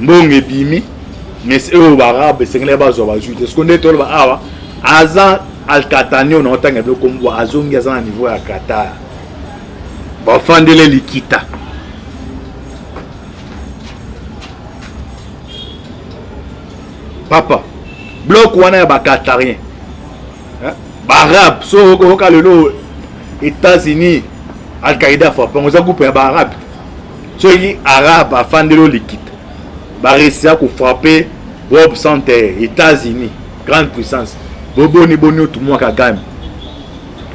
mbonge bimi mais eux barabe c'est que les bases va ajouter ce qu'on est tolo awa aza alkatanio na otanga blo kombo azongi aza na niveau ya Qatar ba fandele likita papa bloc wana ya ba qatarien barabe so ko kalelo États-Unis Al-Qaïda frappe on za groupe ya barabe so yi arabe afandelo likita ba réussir ko frapper World Center États-Unis grande puissance bobo ni boni tout moi Kagame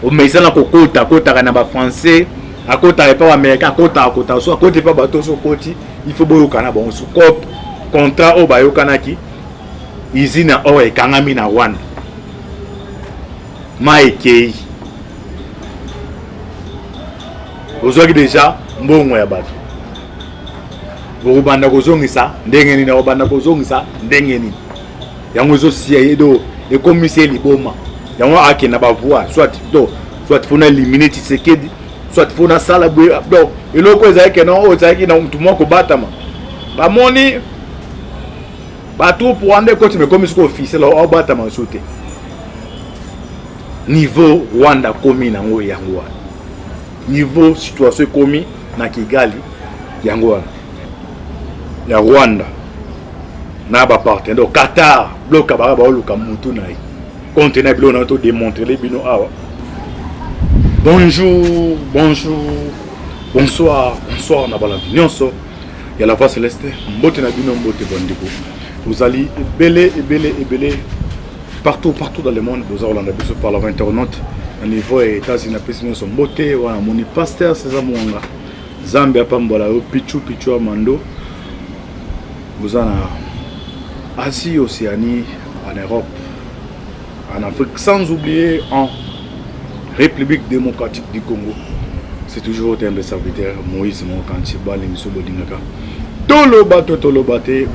o meisana ko kota na ba français akota pas américain akota so akota pas bateau so koti il faut boyo kana bon so cop contrat o bayo kanaki izina o e kangami na Rwanda maekei ozwaki déjà mbongo ya bato bokubanda kozongisa ndenge nini obanda kozongisa ndenge nini yango ezosia edo ekomisi liboma yango akenda bavoi soit fona éliminer Tshisekedi soit fona sala bwe donc eloko ezalaki na ozalaki na mutu moko batama bamoni batroupe rwanda ekoti mekomisi ko officiel obatama sote niveau Rwanda komi nango yango wana niveau situation komi na Kigali yango wana ya Rwanda na ba partenaire Qatar bloka ba oluka mutu na conteneur blo na to démontrer les bino awa bonjour bonsoir na balandi nyonso ya la voix céleste mbote na bino mbote bandiko vous allez belé partout dans le monde vous allez biso par la internaute à niveau États-Unis pesimo so mbote wana moni pasteur César Mwanga Zambia pambola pichu amando vous en Asie, Océanie, en Europe, en Afrique, sans oublier en République démocratique du Congo. C'est toujours votre humble serviteur Moïse Mokantiba, l'émission Bodingaka. Tolobate,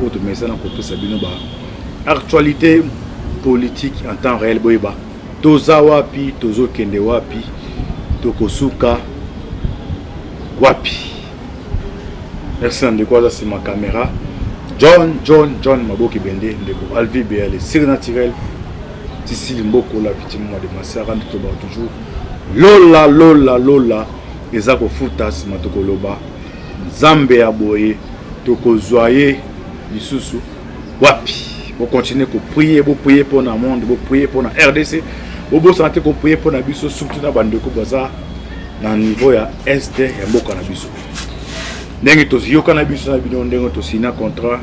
autre message en copie Sabinoba. Actualité politique en temps réel, Boiba. Toza wapi, Tozo Kende wapi, Tokosuka wapi. Merci de quoi ça c'est ma caméra. John Maboki Bende, Ndeko Alvi BL, Sir Naturel, Cécile Mboko, la victime de Massara, toujours Lola, Ezako Futas, Matoko Loba, Zambe Aboye, Toko Zoye, Lisusu, Wapi. Vous continuez à prier, vous priez pour le monde, vous priez pour la RDC, vous sentez que vous priez pour la biso, surtout dans Bandeko Baza, dans le niveau ya Est et Mboka na biso. Ndenge to yoka na biso na bino ndenge to sina contrat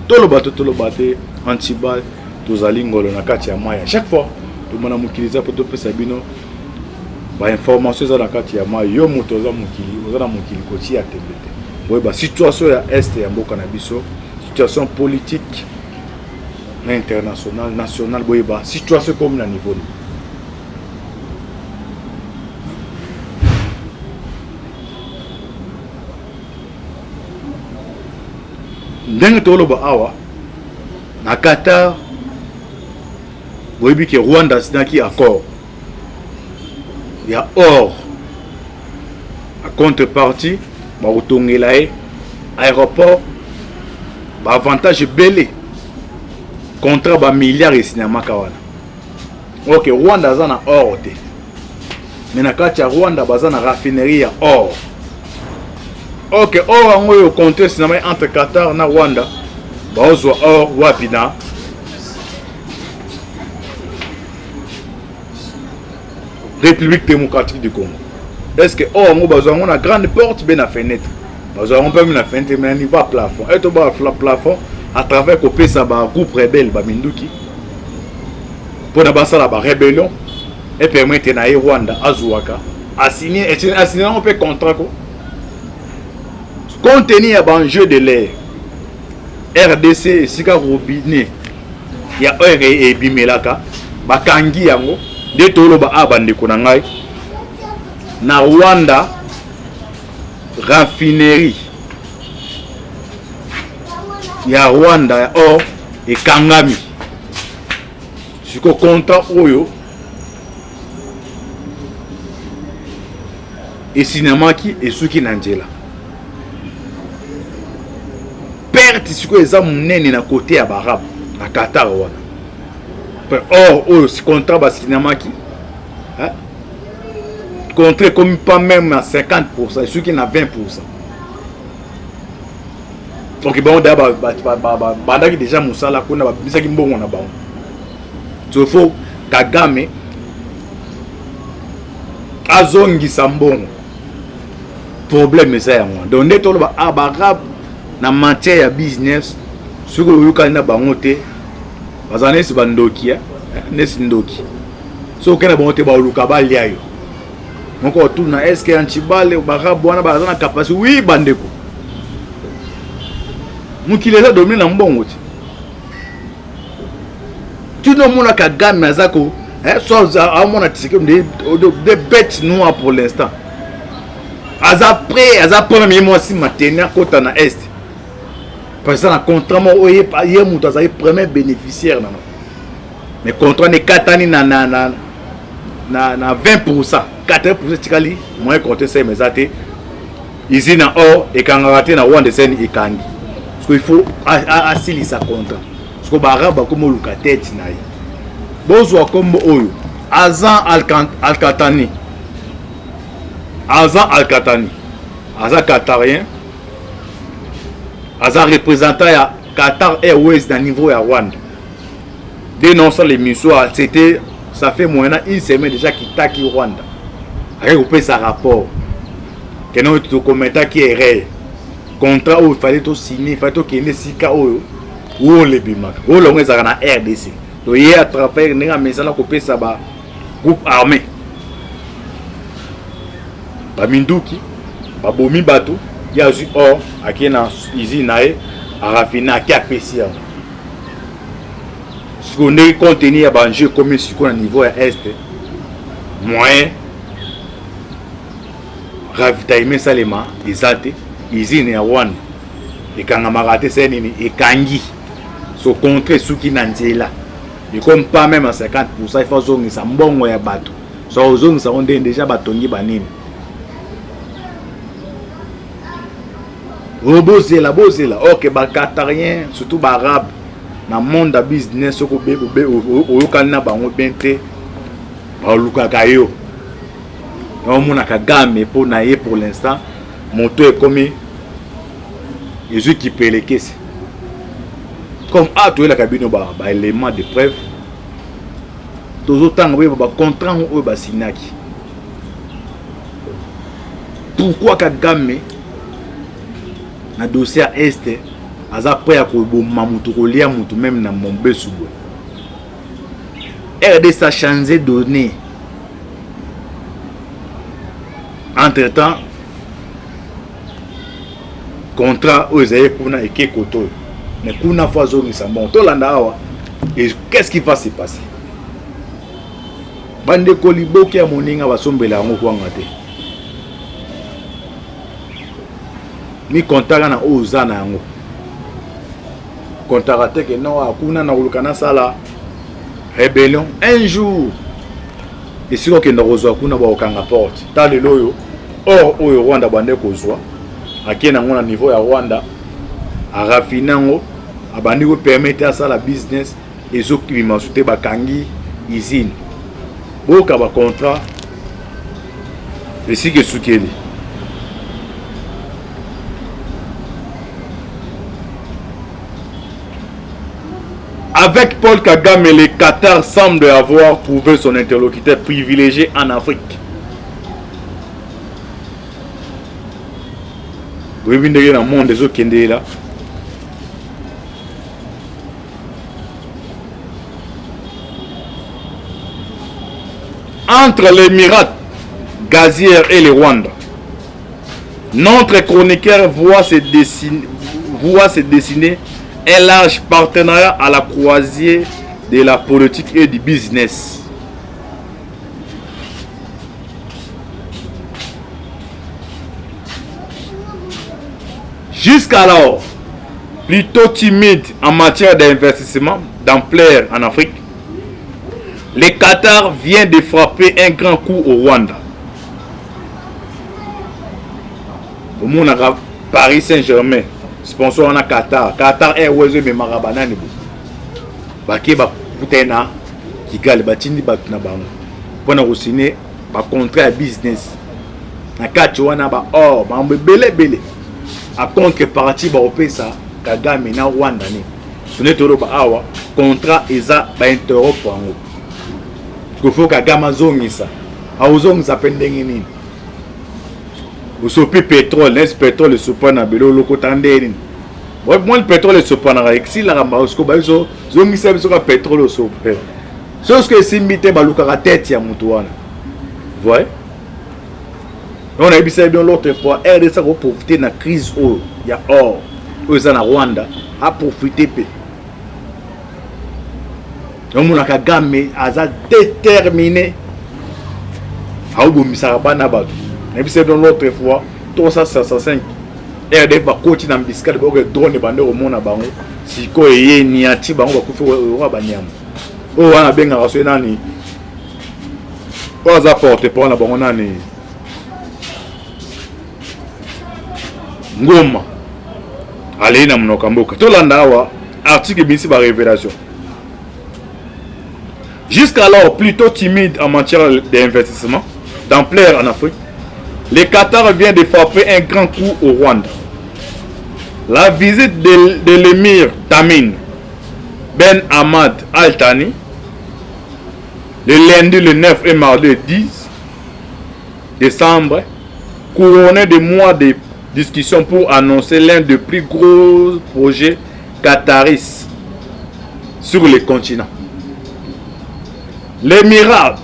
tolobate antibal tozali ngolo na kati ya maya chaque fois to mona mukiliza po to pesa bino ba information za na kati ya maya yo moto za mukili ozana mukili ko ti ya tembete boye ba situation ya est ya mboka na biso situation politique na international national boye ba situation comme na niveau ndenge toloba awa na Qatar boyebi ke Rwanda sinaki accord ya or a contrepartie ba utongela aéroport ba avantage belé contrat ba milliards esinama kawana OK Rwanda za na or te mais na kati ya Rwanda baza na raffinerie ya or. Ok, or en haut contexte entre Qatar et Rwanda, bazwa or wapina. République démocratique du Congo. Est-ce que or en haut bazwa on a grande porte ben la fenêtre. Bazwa on peut la fenêtre mais il va plafond. Et to ba plafond à travers copé ça ba groupe rebelle ba Minduki. Pour na basa la ba rébellion et permettre na Rwanda azuaka a signer on peut contrat ko. Contenir un jeu de l'air RDC sika robinet ya or et bimelaka bakangi yango de tolo ba abande ko ngai na Rwanda raffinerie ya Rwanda ya or et kangami siko contrat oyo et cinéma qui et suki nanjela ce que les hommes na côté à Barab, à Qatar. Or, ce contrat va cinéma qui contrat comme pas même à 50%, et ceux qui n'ont 20%. Donc, bon, d'abord, déjà, Moussala, qu'on a mis ça qui est bon, on a bon. Il faut Kagame azongi sambon problème ça ya moi donc neto ba abarabe na matière ya business suko yuka na bangote bazane si bandoki nesi ndoki so kana bangote ba luka ba liayo donc tout na est-ce que antibale barabe wana bazana capacité oui bandeko mukile za dominer na mbongo ti tout le monde a Kagame azako soit à mon article des bêtes noires pour l'instant. Aza premier mois si maintenant côté na est. Parce que na contrat mo oye muta za premier bénéficiaire na. Mais contrat ne katani na 20%, 40% tikali moins compter ça mais ate. Ici na or et quand raté na one de scène et kangi. Parce qu'il faut asili sa contrat. Parce que baraba comme luka tête na yi. Bozwa comme oyo Azan Al-Katani. Azan Al-Katani. Azan Qatarien. Azan représentant à Qatar Airways dans le niveau à Rwanda. Dénonçant l'émission, c'était, ça fait moins une semaine déjà qu'il taque Rwanda. Avec vous sa rapport. Que nous avons commentaire qui est réel. Contrat où il fallait tout signer, il fallait tout qu'il y ait des cas où on les bimak. Où l'on est à RDC. Donc il y a à travers un message qui ça ba groupe armé. Ba Minduki, ba Bomi Bato, il y a aussi or à qui na usine à raffiner à qui apprécier. Ce qu'on est contenu à banjeu comme ce qu'on a niveau à est moyen ravitaillement salema des alte usine à Rwanda et quand on a raté c'est nini et kangi so contre ceux qui n'anzela. Et comme pas même à 50%, il faut que ça bon ouais bateau. So zone ça on déjà batongi banini. Bozela. OK ba qatarien surtout ba arabe na monde da business ko be o kana bango bente ba luka kayo. On mona Kagame pour naie pour l'instant moto est comme Jésus qui peut les caisses. Comme à tout la cabine ba élément de preuve tous autant oui ba contrat ou ba sinaki pourquoi Kagame na dossier à est aza prêt à ko bomba mutu ko lia mutu même na Mombesu RDC a changé données entre temps contrat aux aïe kuna eke koto. Mais kuna fois zone ça bon to landa awa et qu'est-ce qui va se passer bande kolibo ki a moninga basombela ngo kwanga te mi kontaka na ozana yango kontaka te que non akuna na ulukana sala rébellion un jour et si que ndozwa kuna ba okanga porte ta lelo yo or oyo Rwanda bande kozwa akena ngona niveau ya Rwanda a raffinango abandi ko permettre ça la business et zo qui m'asouté bakangi usine boka ba contrat et si que soukeli avec Paul Kagame, le Qatar semble avoir trouvé son interlocuteur privilégié en Afrique. Vous voyez bien dans le monde des autres qui là. Entre l'Émirat gazière et le Rwanda, notre chroniqueur voit se dessiner un large partenariat à la croisée de la politique et du business. Jusqu'alors, plutôt timide en matière d'investissement d'ampleur en Afrique, le Qatar vient de frapper un grand coup au Rwanda. Au monde Paris Saint-Germain, sponsor wana Qatar Airways me marabanani bo baki ba kutena Kigali batindi batu na bango pona ko signer ba contrat ya business na kati wana ba ba bele a contrepartie ba opesa Kagame na Rwanda ni tone toro ba awa contrat eza ba interrope yango ko faut Kagame azongisa azongisa pendenge nini usopi pétrole n'est pétrole sopa na belo loko tandeni moi le pétrole sopa na exi la ramba usko ba zo zongisa biso ka pétrole sopa ce que simbite ba luka tête ya mutu wana voyez on a bien l'autre fois RDC a profité de la crise où il y a or aux en Rwanda a profité pe donc on a Kagame a déterminé a obomisa bana batu et puis c'est dans l'autre fois 365 RDC va continuer dans biscale ba drone bande au monde bango siko eye ni ati bango ba kufa wa banyama o wana benga raso nani oza porte pour na bango nani Ngoma allez na mnoka mboka tolanda awa article bisi ba révélation jusqu'alors plutôt timide en matière d'investissement d'ampleur en Afrique, le Qatar vient de frapper un grand coup au Rwanda. La visite de l'émir Tamim Ben Hamad Al Thani le lundi le 9 et mardi le 10 décembre couronné de mois de discussion pour annoncer l'un des plus gros projets qataris sur le continent. L'émirat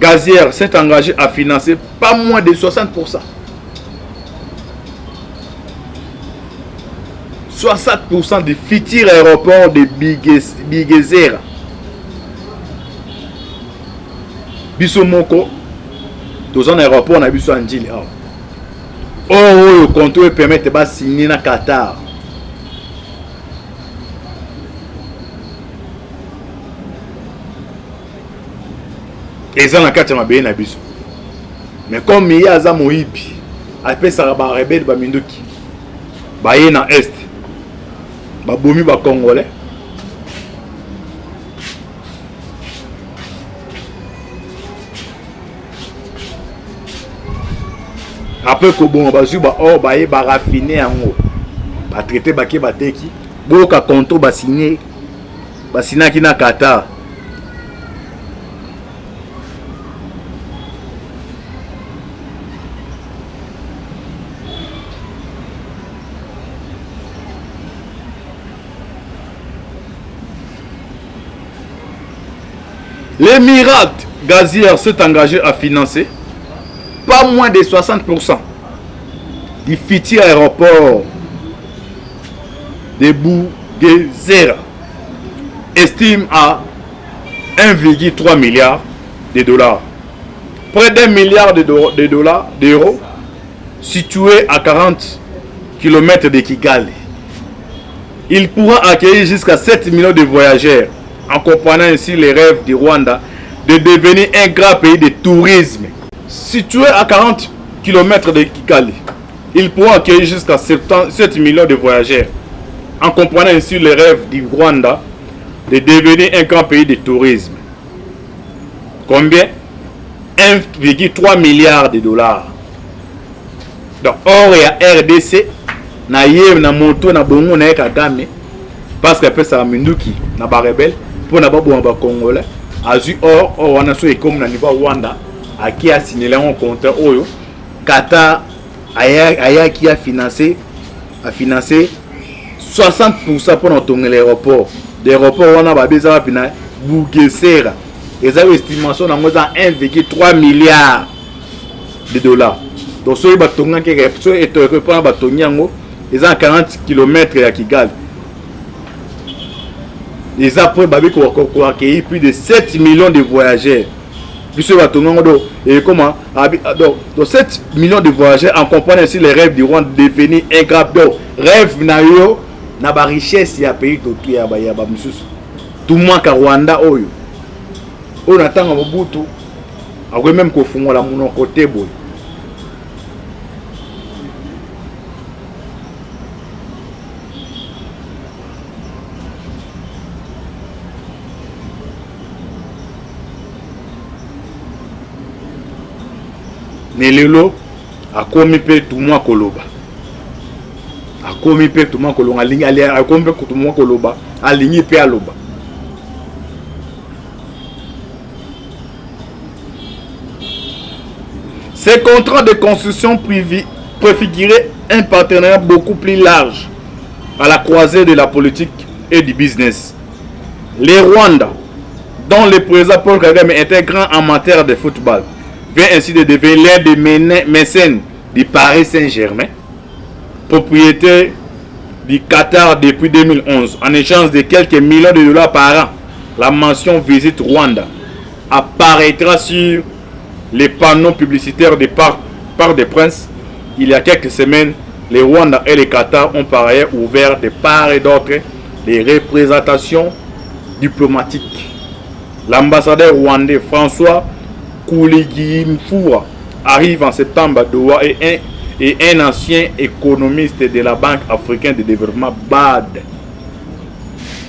gazière s'est engagé à financer pas moins de 60%. 60% du futur aéroport de Bigezera. Bisomoko, dans un aéroport, on a vu ça en Djili. Oh, le contrôle permet de signer na Qatar. Et ça, on a quatre mabé na biso. Mais comme il y a Zamoïbi, après ça va rebelle ba mindoki. Ba yé na est. Ba bomi ba congolais. Après que bon bazu ba or ba yé ba raffiner yango. Ba traiter ba ke ba teki. Boka konto ba signer. Ba sinaki na Qatar. L'émirat gazière s'est engagé à financer pas moins de 60% du futur aéroport de Bugezera, estime à 1,3 milliard de dollars. Près d'1 milliard d'euros, situé à 40 km de Kigali. Il pourra accueillir jusqu'à 7 millions de voyageurs, en comprenant ainsi les rêves du Rwanda de devenir un grand pays de tourisme. Situé à 40 km de Kigali, il pourra accueillir jusqu'à 7 millions de voyageurs, en comprenant ainsi les rêves du Rwanda de devenir un grand pays de tourisme. Combien? 1,3 milliard de dollars. Donc, or il y a RDC, na yé na moto na bongo na Kagame, parce que ça a minduki na ba rebelle pour na ba congolais azu or wana so comme na niveau Rwanda aki a signé un contrat oyo Qatar aya qui a financé 60% pour notre aéroport l'aéroport wana ba beza pina Bugezera et ça estimation na ngoza 1,3 milliard de dollars. Donc so ba tonga ke so eto ko pa ba tonyango ils ont 40 km à Kigali. Les après ont accueilli plus de 7 millions de voyageurs. Et comment donc 7 millions de voyageurs en comprenant ainsi les rêves du Rwanda de devenir un grand rêve na yo na ba richesse ya pays tout ya ba mususu. Tout moins ka Rwanda oyo. On attend Mobutu a même ko fungola mon côté boy. Nelelo a komi pe tout moi koloba. A komi pe tout moi koloba. A komi pe tout moi koloba. A ligné pe aloba. Ces contrats de construction préfiguraient un partenariat beaucoup plus large à la croisée de la politique et du business. Les Rwandais, dont le président Paul Kagame était grand amateur de football, vient ainsi de devenir l'un des mécènes du Paris Saint-Germain, propriétaire du Qatar depuis 2011. En échange de quelques millions de dollars par an, la mention Visite Rwanda apparaîtra sur les panneaux publicitaires des Parcs des Princes. Il y a quelques semaines, les Rwanda et les Qatar ont par ailleurs ouvert de part et d'autre les représentations diplomatiques. L'ambassadeur rwandais François Kouligimfura arrive en septembre à Doha et un ancien économiste de la Banque africaine de développement BAD.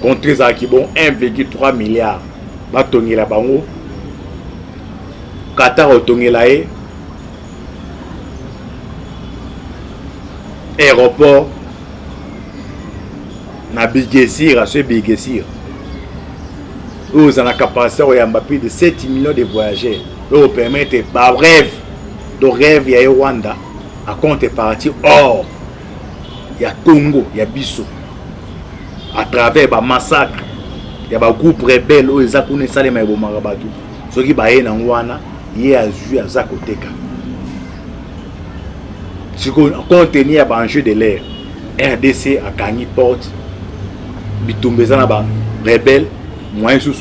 Contre Zakibon 1,3 milliard. Batongela bango. Qatar otongela e. Aéroport na Bigesir, à ce Bigesir. Vous avez la capacité de plus de 7 millions de voyageurs. Vous permettez par rêve, de rêve, il y a Rwanda, à compte parti or, il y a Congo, il y a Bissau. À travers les massacres, il y a des groupes rebelles, où ils ont connu ça, les Marabatu. Ceux qui sont en Rwanda, il y a joué à Zakoteka. Si on continue à enjeu de l'air, RDC a gagné porte, Bitumbezana ba rebelle, moyen sous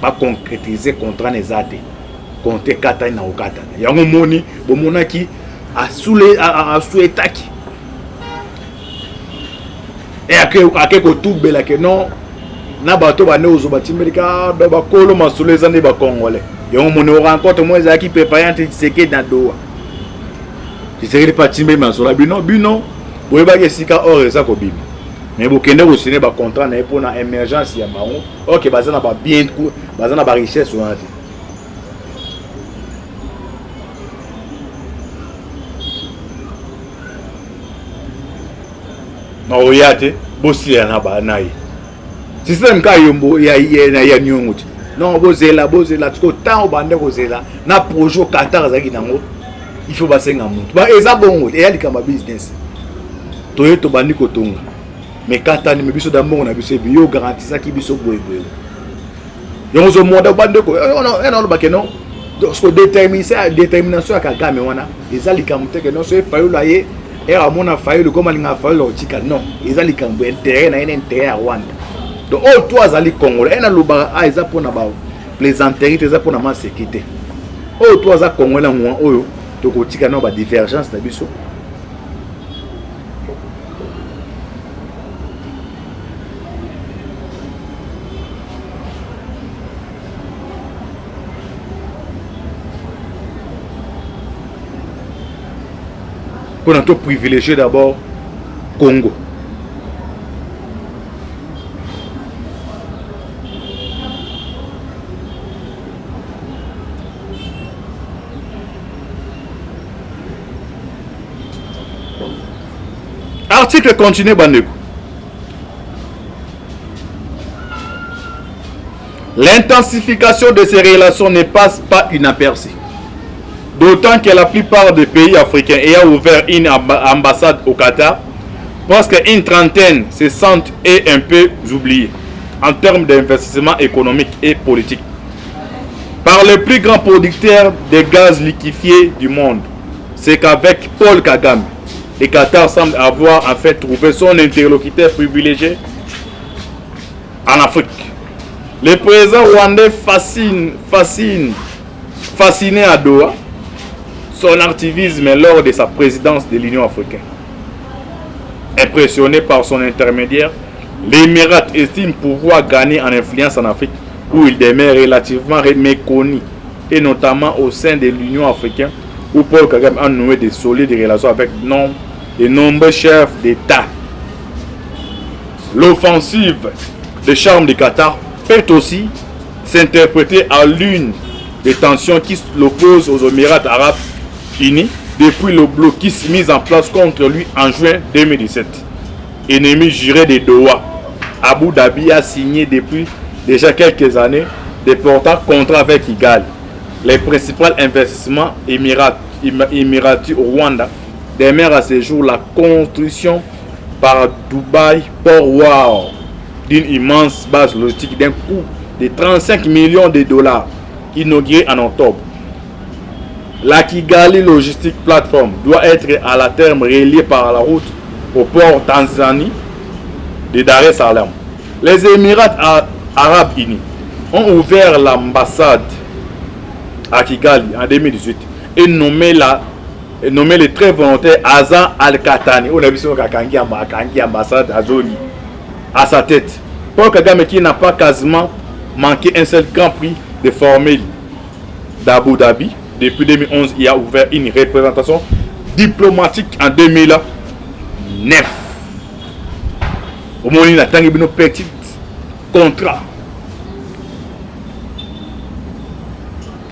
pas concrétiser contre les athées, contre Kata na Okata. Yango moni, bo monaki a soulé a souhaitaki. Et à que tout bela que non, na bato ba ne ozo batimelika ba kolo masoulé zane ba congolais. Yango moni on rencontre moi qui préparé entre Tshisekedi na Doha. Tshisekedi pas timé masola bino boyeba ke sika or eza ko bima. Mais vous avez aussi un contrat pour une émergence. Ok, vous avez bien, vous avez une richesse. Non, vous avez aussi un abanaï. Si c'est un cas, il y a un nyongo. Non, vous avez là, tant vous avez là, na projet Qatar, il faut passer un monde. Et ça, bon, il y a des business. Toyoto bandi kotonga. Mais quand on a besoin d'amour, on a besoin de bio garantie ça qui biso boy boy. Donc ce monde bande ko non ba que non. Donc ce détermination à Kagame wana, ils ali kamute que non c'est fayu la ye et à mon fayu le comme alinga fayu lo tika non. Ils ali kambu intérêt na intérêt à Rwanda. Donc all trois ali congolais na luba a eza pona ba plaisanterie eza pona ma sécurité. All trois za congolais moi oyo to ko tika non ba divergence na biso. Qu'on a tout privilégié d'abord Congo. Article continue Bandeko. L'intensification de ces relations ne passe pas inaperçue. D'autant que la plupart des pays africains ayant ouvert une ambassade au Qatar, presque une trentaine se sentent un peu oubliés en termes d'investissement économique et politique. Par le plus grand producteur de gaz liquéfié du monde, c'est qu'avec Paul Kagame, le Qatar semble avoir en fait trouvé son interlocuteur privilégié en Afrique. Le président rwandais fasciné à Doha, son activisme lors de sa présidence de l'Union africaine. Impressionné par son intermédiaire, l'Émirat estime pouvoir gagner en influence en Afrique où il demeure relativement méconnu et notamment au sein de l'Union africaine où Paul Kagame a noué de solides relations avec de nombreux chefs d'État. L'offensive de charme du Qatar peut aussi s'interpréter à l'une des tensions qui l'opposent aux Émirats arabes Unis depuis le blocus mis en place contre lui en juin 2017. Ennemi juré de Doha, Abu Dhabi a signé depuis déjà quelques années des portants contrats avec Kigali. Les principaux investissements émiratis au Rwanda démarrent à ce jour la construction par Dubai Port World d'une immense base logistique d'un coût de 35 millions de dollars, inaugurée en octobre. La Kigali Logistic Platform doit être à la terme reliée par la route au port Tanzanie de Dar es Salaam. Les Émirats Arabes Unis ont ouvert l'ambassade à Kigali en 2018 et nommé le très volontaire Hassan Al-Katani, on a vu son ambassade à Zoni, à sa tête. Paul Kagame qui n'a pas quasiment manqué un seul grand prix de formule d'Abu Dhabi. Depuis 2011, il a ouvert une représentation diplomatique en 2009. Au moment où il a tangué nos petits contrats.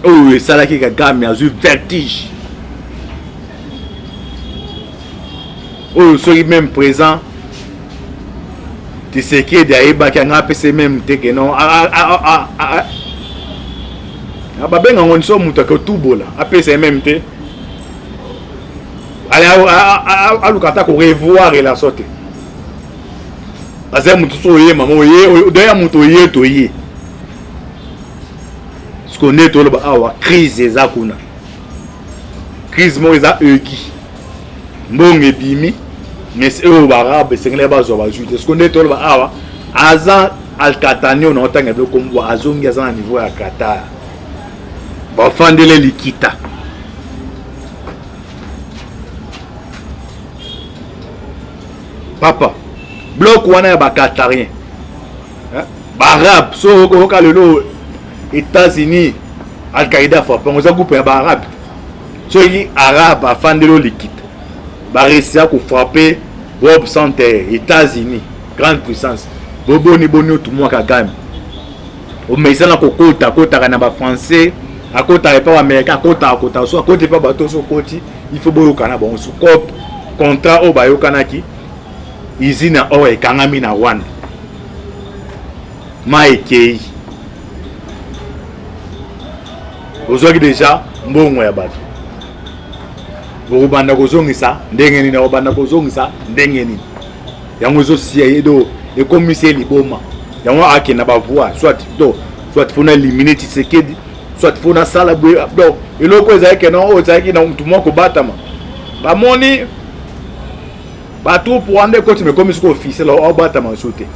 Oh, ça là qui Kagame a eu vertige. Oh, celui même présent. Tu sais que derrière qui a appelé même que non. Babenga ngonso muta ko tubola apesa même te ala alukata ko revoir la sorte aza mutu so ye mama ye doya mutu ye to ye sko neto lo ba awa crise za kuna crise mo za eki mbonge bimi mais o barabe sengele bazo ba juite sko neto lo ba awa aza Al-Katani on otanga be kombo azongi aza na niveau ya Qatar. Bafandele likita. Papa, bloc wana ya bakatarien. Barab, so ko lelo États-Unis, Al-Qaïda fa pengoza groupe ya barab. So yi arabe afandelo likita. Ba réussir ko frapper World Center, États-Unis, grande puissance. Boboni boni tout moi Kagame. O meisana ko kota kana ba français. À côté pas américain, à côté so à côté pas bateau so côté il faut boyo kana bon so contrat au bayo kanaki izina o e kangami na Rwanda maikei ozaki déjà mbongo ya bato bobanda kozongisa ndenge nini na banda kozongisa ndenge nini yango zo sia yedo e commissaire liboma yango akena ba voix soit fona éliminer Tshisekedi soit fona sala bwe donc eloko ezaki non ozaki na mtu moko batama bamoni bato pour ande côté mais comme ce officiel au batama sauter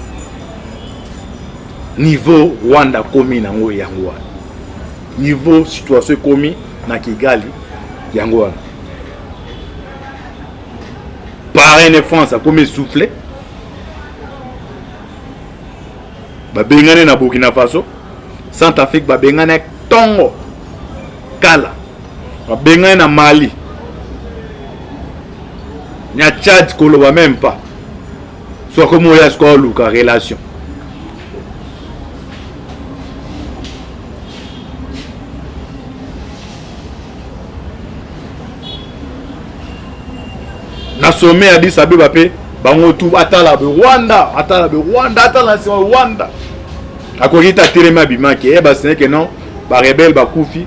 niveau Rwanda komi na ngo yango niveau situation komi na Kigali yango parrain France a comme soufflé babengane na Burkina Faso Centrafrique babengane Tongo Kala babengane na Mali nya Tchad koloba même pas soit comme ya sko luka relation na sommet a dit Addis Abeba pe bango tout atala be Rwanda atala si Rwanda akokita telema bimaki e ba sene que non ba rebelle ba kufi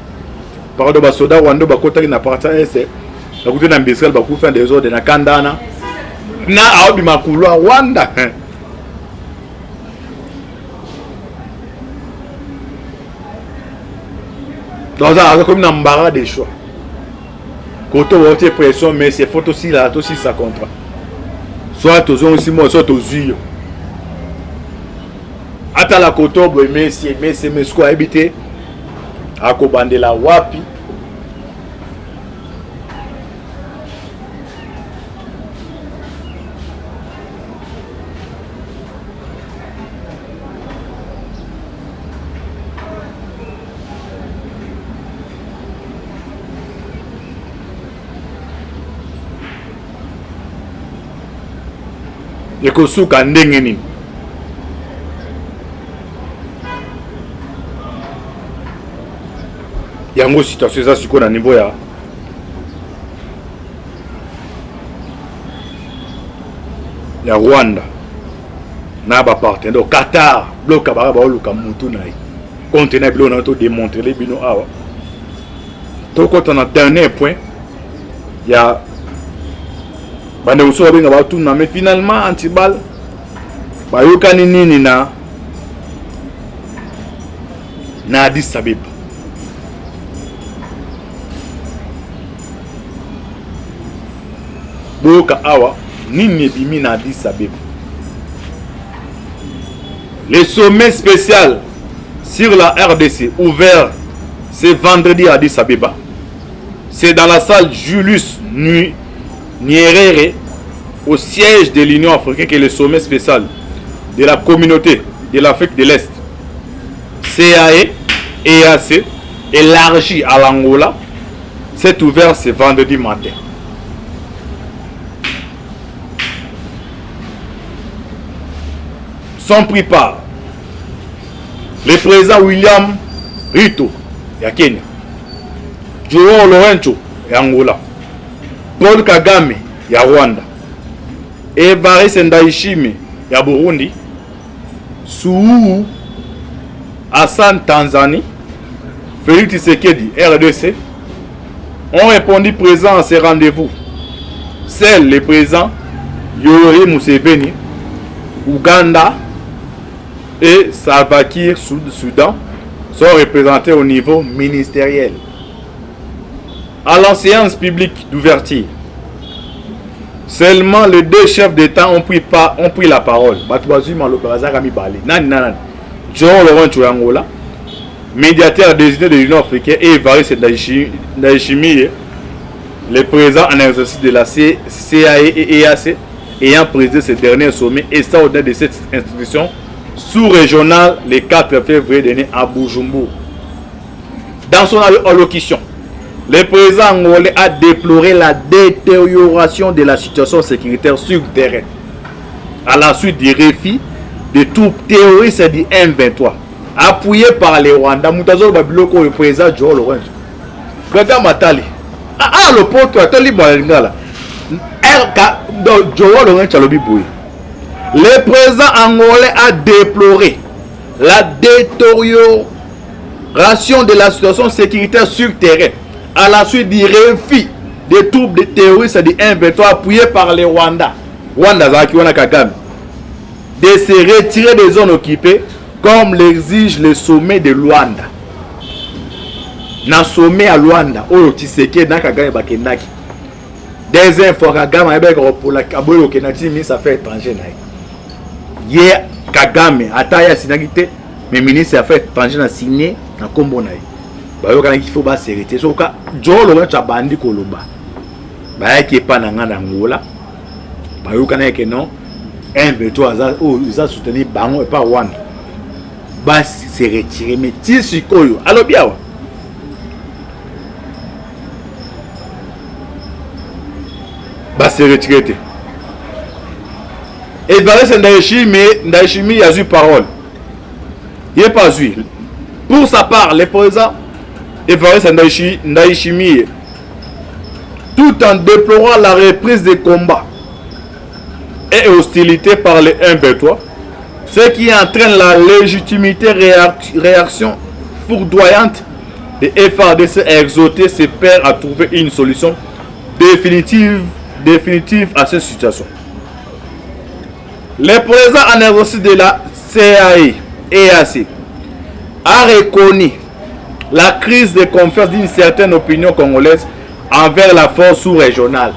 par de ba soda Rwanda ba kotaki na parta ese ba kufi na mbisel ba kufi en désordre na kandana na aobi makulu Rwanda dans un comme na mbara des choix côté haute pression mais c'est faut aussi là aussi ça contrat soit aux aussi moi soit aux yeux ata la koto bo mais c'est quoi habiter à kobandela wapi ekosuka ndenge nini yango situation eza siko na niveau ya Rwanda na ba partenaire Qatar bloka ba luka mutu na yi conteneur bilo na to démontrer les bino awa to ko tona dernier point ya bande uso benga ba tuna mais finalement Antibal ba yokani nini na Addis Abeba boka awa nini bimi na Addis Abeba. Le sommet spécial sur la RDC ouvert ce vendredi à Addis Abeba. C'est dans la salle Julius Nyerere au siège de l'Union africaine que le sommet spécial de la communauté de l'Afrique de l'Est CAE EAC élargi à l'Angola s'est ouvert ce vendredi matin. Sont pris part le président William Ruto ya Kenya, Joao Lourenço ya Angola, Paul Kagame ya Rwanda, Evariste Ndayishimiye ya Burundi, Suluhu Hassan Tanzanie, Félix Tshisekedi RDC ont répondu présents à ces rendez-vous. Seuls les présidents Yoweri Museveni, Ouganda et Salva Kiir Soudan sont représentés au niveau ministériel. À la séance publique d'ouverture, seulement les deux chefs d'État ont pris la parole. Joao Lourenço Angola, médiateur désigné de l'Union africaine, et Evariste Ndayishimiye, le président en exercice de la CAE et EAC, ayant présidé ce dernier sommet extraordinaire de cette institution sous-régionale le 4 février dernier à Bujumbura. Dans son allocution, le président angolais a déploré la détérioration de la situation sécuritaire sur le terrain à la suite du refus de troupes terroristes du M23 appuyé par les Rwandais. Moutazo Babiloko, le président Joao Lourenço. Président Matali. Le pote, attendez, Malingala. Joao Lourenço a l'obiboué. Le président angolais a déploré la détérioration de la situation sécuritaire sur le terrain à la suite du refus des troupes terroristes du M23 appuyées par les Rwandais. Rwanda Zakiwana Kagame de se retirer des zones occupées comme l'exige le sommet de Luanda. Na sommet à Luanda, Oyo Tshisekedi na Kagame bakendaki. Des infos Kagame ebeko pour la Kaboyo Kenati ministre affaires étrangères na. Ye Kagame ataya sinagite mais ministre affaires étrangères na signé na kombo na. Bayo kana qu'il faut ba se retirer. So ka Joao Lourenço abandi koloba. Ba yaki pa na ngana Angola. Bayo kana ke non M23 ils ont soutenu Bango et pas Rwanda. Bah se retirer mais tisi koyo. Alors bien. Bah se retirer. Et Evariste Ndayishimiye a eu parole. Il n'est pas eu. Pour sa part, le président Evariste Ndayishimiye, tout en déplorant la reprise des combats et hostilité par les M23, ce qui entraîne la légitimité réaction foudroyante des FARDC a exhorté ses pairs à trouver une solution définitive à cette situation. Le président en exercice de la CAE EAC a reconnu la crise de confiance d'une certaine opinion congolaise envers la force sous-régionale.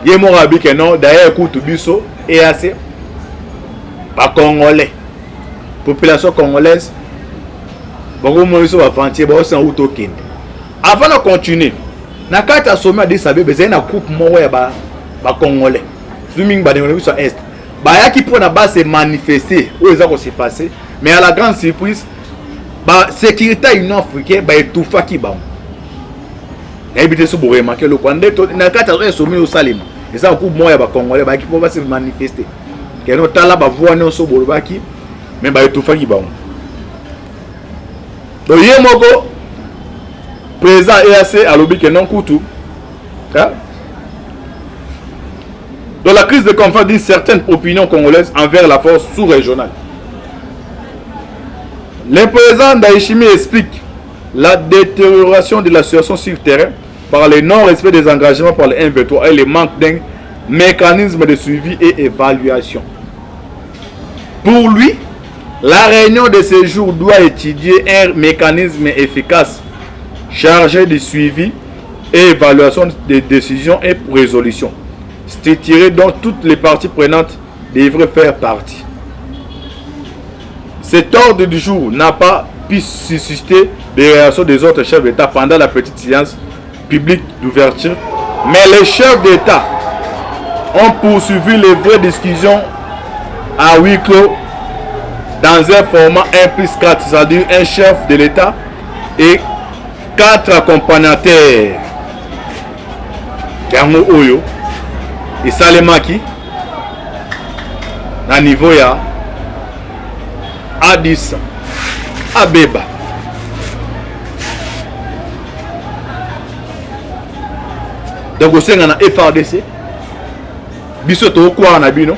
Yemorabi que non, d'ailleurs, Koutubiso, EAC, pas congolais. Population congolaise, beaucoup de gens vont fantier, beaucoup de gens vont avant de continuer, na carte sommet Addis Abeba, il y a un groupe de congolais. Zooming ba développé sur est. Ba ya qui pour na base se manifester, où ça s'est passé, mais à la grande surprise, ba sécurité union africaine ba étouffa qui ba. Habité sur pour remarquer le Rwanda na carte sommet au Salim. Et ça un groupe moya ba congolais ba qui pour se manifester. Que no tala ba voix non so bolobaki, mais ba étouffa qui ba. Donc yemoko président EAC a lobby que non coutu. dans la crise de confiance d'une certaine opinion congolaise envers la force sous-régionale. Le président Ndayishimiye explique la détérioration de la situation sur le terrain par le non-respect des engagements par le M23 et le manque d'un mécanisme de suivi et évaluation. Pour lui, la réunion de ce jour doit étudier un mécanisme efficace chargé de suivi et évaluation des décisions et résolutions, structuré dont toutes les parties prenantes devraient faire partie. Cet ordre du jour n'a pas pu susciter des réactions des autres chefs d'État pendant la petite séance publique d'ouverture, mais les chefs d'État ont poursuivi les vraies discussions à huis clos dans un format 1+4, c'est-à-dire un chef de l'État et 4 accompagnateurs. Yango Oyo et Salemaki na niveau ya Addis Abeba. Donc au sein de la FRDC, biso to kwa na bino,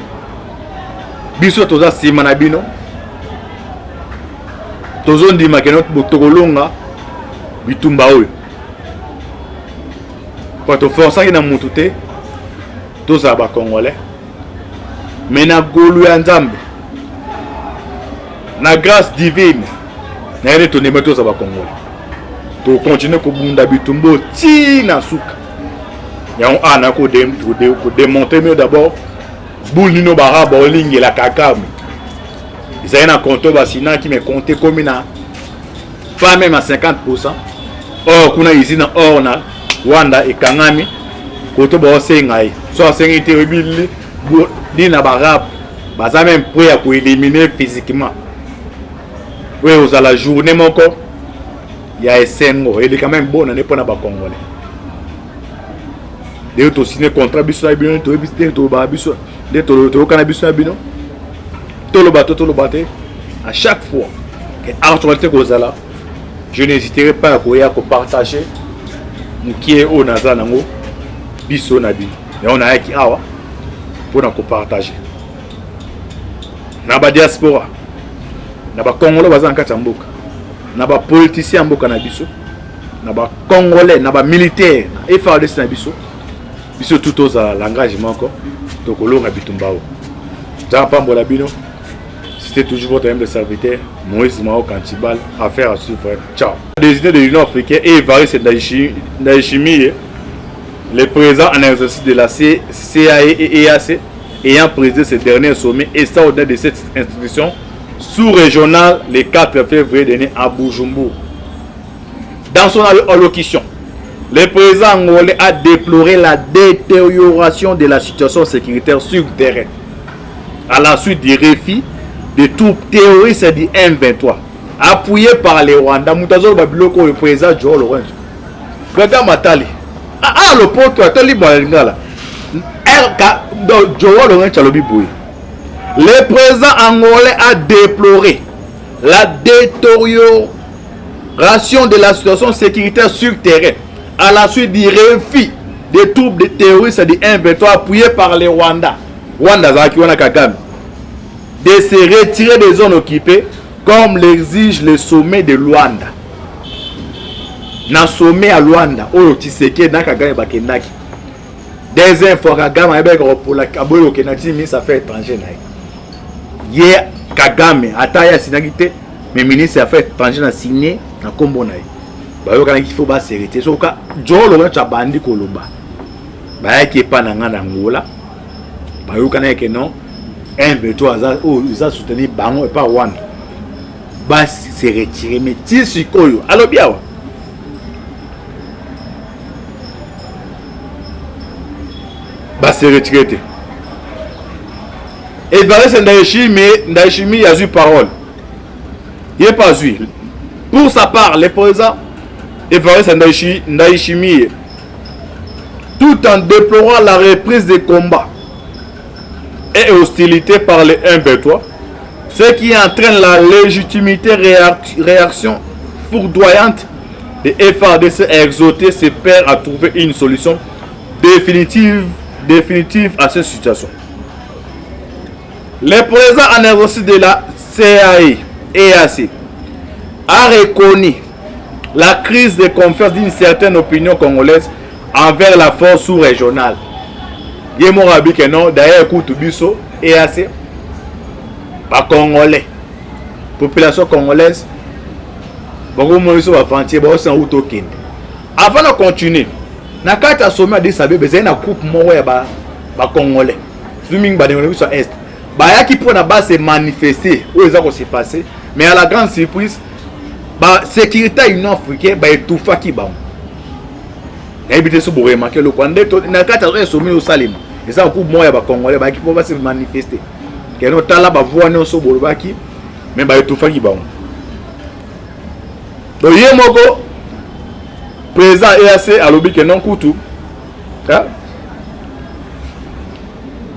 biso to za sima na bino, tozo ndima ke notre botokolonga bitumba oyo. Kwa to força ki na mutu te, toza ba Congolais. Mais na golu ya Nzambe, na grâce divine, na yene to neme toza ba Congolais. To continue ko bunda bitumbo ti na suka. On a démontré mieux d'abord boule nino baraba olingi la kakam. Ils avaient un compte basina qui me comptait comme une pas même à 50%. Or kuna ici na or na Wanda et Kangami koto ba sengai. So sengi terrible ni na barab. Baza même prêt à pour éliminer physiquement. Oui, aux à la journée mon corps. Il y a Essengo, il est quand même bon, on n'est pas na ba Congolais. De to signer contrat biso na bino to ebiste to ba biso de to kana biso na bino to lo baté à chaque fois que actualité kozala je n'hésiterai pas à partager qui est au naza nango biso na bino et on a qui awa pour na ko partager na ba diaspora na ba congolais bazan kata mboka na ba politiciens mboka na biso na ba congolais na ba militaires na FARDC na biso biso tout aux langage manko to kolonga bitumbao ta pambola bino. C'était toujours votre humble serviteur Moïse Mao Kantibal. Affaire à suivre. Ciao. Des idées de l'Union africaine et Evariste Ndayishimiye, le président en exercice de la CAE et EAC, ayant présidé ce dernier sommet extraordinaire de cette institution sous-régionale le 4 février dernier à Bujumbura. Dans son allocution, le président angolais a déploré la détérioration de la situation sécuritaire sur le terrain à la suite du refus de troupes terroristes du M23 appuyé par les Rwandais. Moutazo Babiloko, le président Joe Lorenzo. Président Matali. Le pote, Atali Balingala. Joe Lorenzo Lobiboui. Le président angolais a déploré la détérioration de la situation sécuritaire sur le terrain à la suite du refus des troupes de terroristes du M23 appuyés par les Rwandais. Rwanda Zakiwana Kagame de se retirer des zones occupées comme l'exige le sommet de Luanda. Na sommet à Luanda, Oyo Tshisekedi na Kagame bakendaki. Des infos Kagame ebeka pour la Kaboyo Kenati ministre affaires étrangères na. Ye Kagame ataya sinagite mais ministre affaires étrangères na signé na kombo na. Bayo kana qu'il faut ba se retirer. So ka Joe Lorenzo abandi koloba. Ba yaki pa na ngana Angola. Bayo kana ke non M23 ils ont soutenu Bango et pas Rwanda. Bas se retirer mais tisi koyo. Alors bien. Bas se retirer. Et Evariste Ndayishimiye a eu parole. Il n'est pas eu. Pour sa part, le président Evariste Ndayishimiye, tout en déplorant la reprise des combats et hostilité par les M23, ce qui entraîne la légitimité réaction foudroyante de FARDC à exhorter ses pairs à trouver une solution définitive définitive à cette situation. Le président en exercice de la CAE EAC a reconnu la crise de confiance d'une certaine opinion congolaise envers la force sous-régionale. Yemorabi que non, d'ailleurs, écoute Bisso, EAC, pas congolais. Population congolaise, beaucoup de gens sont fantiers, beaucoup sont autokinde. Avant de continuer, na carte sommet de saber besoin na coupe moya ba congolais. Zooming ba de sur est. Ba ya qui pour na base se manifester, où ça va se passer, mais à la grande surprise, ba sécurité union africaine ba etufa ki ba. Ya ibite so bo remarquer le kwande to na carte sommet au Salim. Et ça coupe moya ba congolais ba qui pour se manifester. Que no tala ba voix no so bo ba ki, mais ba etufa ki ba. Donc yemoko président EAC a lobby que non coutu.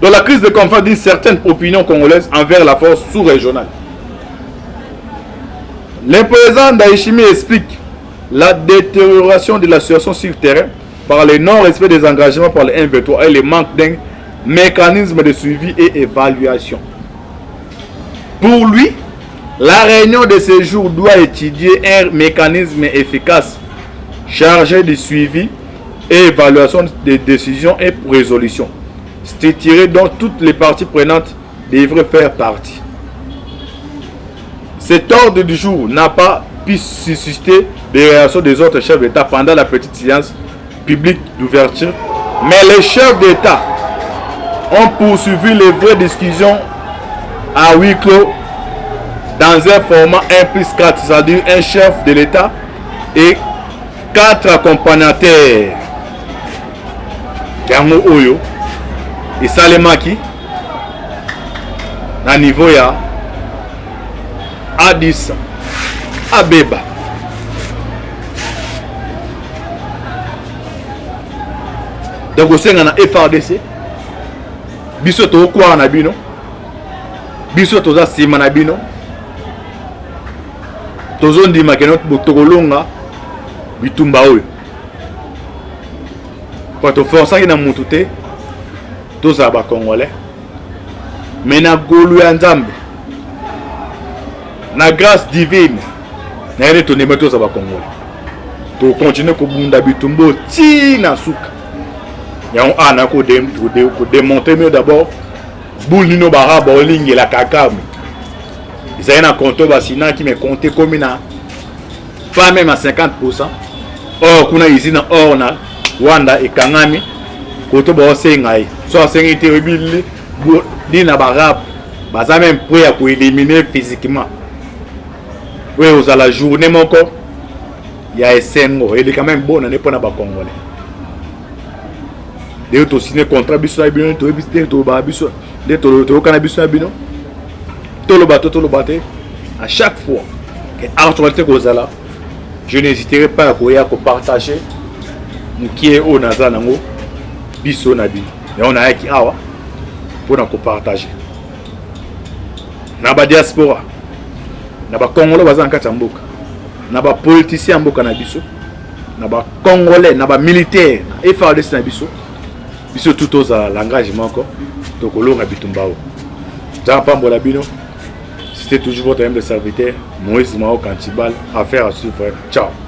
Dans la crise de confiance d'une certaine opinion congolaise envers la force sous-régionale. Le président Ndayishimiye explique la détérioration de la situation sur le terrain par le non-respect des engagements par les M23 et le manque d'un mécanisme de suivi et évaluation. Pour lui, la réunion de ce jour doit étudier un mécanisme efficace chargé de suivi et évaluation des décisions et résolutions, structuré dont toutes les parties prenantes devraient faire partie. Cet ordre du jour n'a pas pu susciter des réactions des autres chefs d'État pendant la petite séance publique d'ouverture, mais les chefs d'État ont poursuivi les vraies discussions à huis clos dans un format 1+4, c'est-à-dire un chef de l'État et 4 accompagnateurs. Yango Oyo et Salemaki na niveau ya Addis Abeba. Donc au sein de la FRDC, biso to kwa na bino, biso to za sima na bino, tozo ndima ke notre botokolonga bitumba oyo. Kwa to força ki na mutu te, toza ba congolais. Mais na golu ya Nzambe, na grâce divine, na yene to neme toza ba congolais. To continuer ko bunda bitumbo ti na suka. Y'a un an qu'on démonter mieux d'abord. Boule nino bara bowling et la kakame. Ils ont un compte basina qui me compté comme na pas même à 50%. Or kuna ici na or na Rwanda et Kangami. Koto bo sengai. Soit sengai terrible ni na barab. Baza même prêt à éliminer physiquement. Oui, aux à la journée mon corps. Il y a SNO. Il est quand même bon on n'est pas na ba congolais. De to signer contrat biso na bino to ebiste to ba biso de to kana biso na bino to lo baté à chaque fois que actualité kozala je n'hésiterai pas à koya ko partager mukie o naza nango biso na bino et on a yaki awa pour na ko partager na ba diaspora na ba congolais baza nkata mboka na ba politicien mboka na biso na ba congolais na ba militaire na FARDC na biso biso tout aux langage manko to kolonga bitumbao ta pambola bino c'était toujours votre humble serviteur Moïse Mao Kantibal affaire à suivre. Ciao.